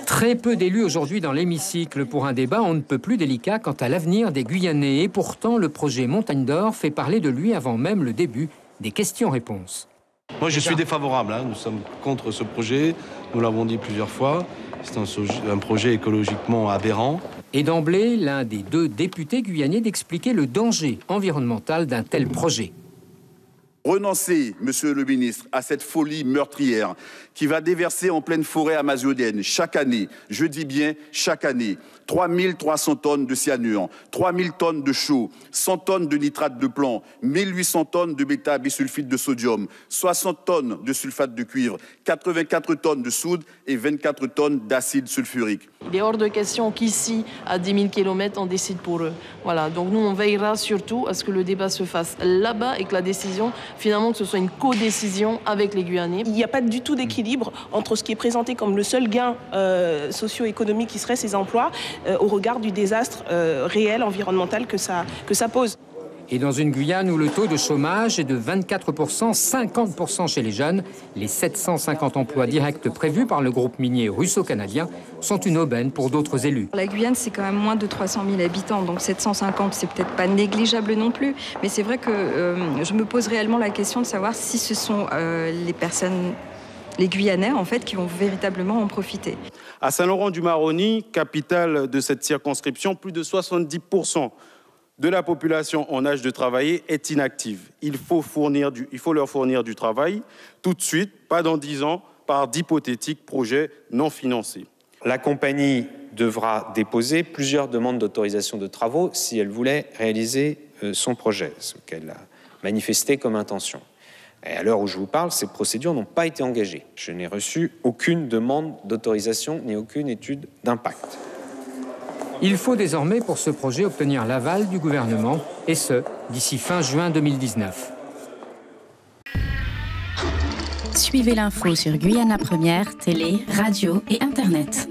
Très peu d'élus aujourd'hui dans l'hémicycle pour un débat on ne peut plus délicat quant à l'avenir des Guyanais. Et pourtant, le projet Montagne d'Or fait parler de lui avant même le début des questions-réponses. Moi, je suis défavorable. Nous sommes contre ce projet. Nous l'avons dit plusieurs fois. C'est un projet écologiquement aberrant. Et d'emblée, l'un des deux députés guyanais d'expliquer le danger environnemental d'un tel projet. Renoncez, monsieur le ministre, à cette folie meurtrière qui va déverser en pleine forêt amazonienne chaque année, je dis bien chaque année, 3300 tonnes de cyanure, 3000 tonnes de chaux, 100 tonnes de nitrate de plomb, 1800 tonnes de bêta-bisulfite de sodium, 60 tonnes de sulfate de cuivre, 84 tonnes de soude et 24 tonnes d'acide sulfurique. Il est hors de question qu'ici, à 10 000 km, on décide pour eux. Voilà, donc nous, on veillera surtout à ce que le débat se fasse là-bas et que la décision, finalement, que ce soit une co-décision avec les Guyanais. Il n'y a pas du tout d'équilibre entre ce qui est présenté comme le seul gain socio-économique qui serait ces emplois au regard du désastre réel, environnemental que ça pose. Et dans une Guyane où le taux de chômage est de 24%, 50% chez les jeunes, les 750 emplois directs prévus par le groupe minier russo-canadien sont une aubaine pour d'autres élus. La Guyane, c'est quand même moins de 300 000 habitants, donc 750, c'est peut-être pas négligeable non plus. Mais c'est vrai que je me pose réellement la question de savoir si ce sont les Guyanais, en fait, qui vont véritablement en profiter. À Saint-Laurent-du-Maroni, capitale de cette circonscription, plus de 70% de la population en âge de travailler est inactive. Il faut leur fournir du travail tout de suite, pas dans 10 ans, par d'hypothétiques projets non financés. La compagnie devra déposer plusieurs demandes d'autorisation de travaux si elle voulait réaliser son projet, ce qu'elle a manifesté comme intention. Et à l'heure où je vous parle, ces procédures n'ont pas été engagées. Je n'ai reçu aucune demande d'autorisation ni aucune étude d'impact. Il faut désormais pour ce projet obtenir l'aval du gouvernement, et ce, d'ici fin juin 2019. Suivez l'info sur Guyana Première, télé, radio et Internet.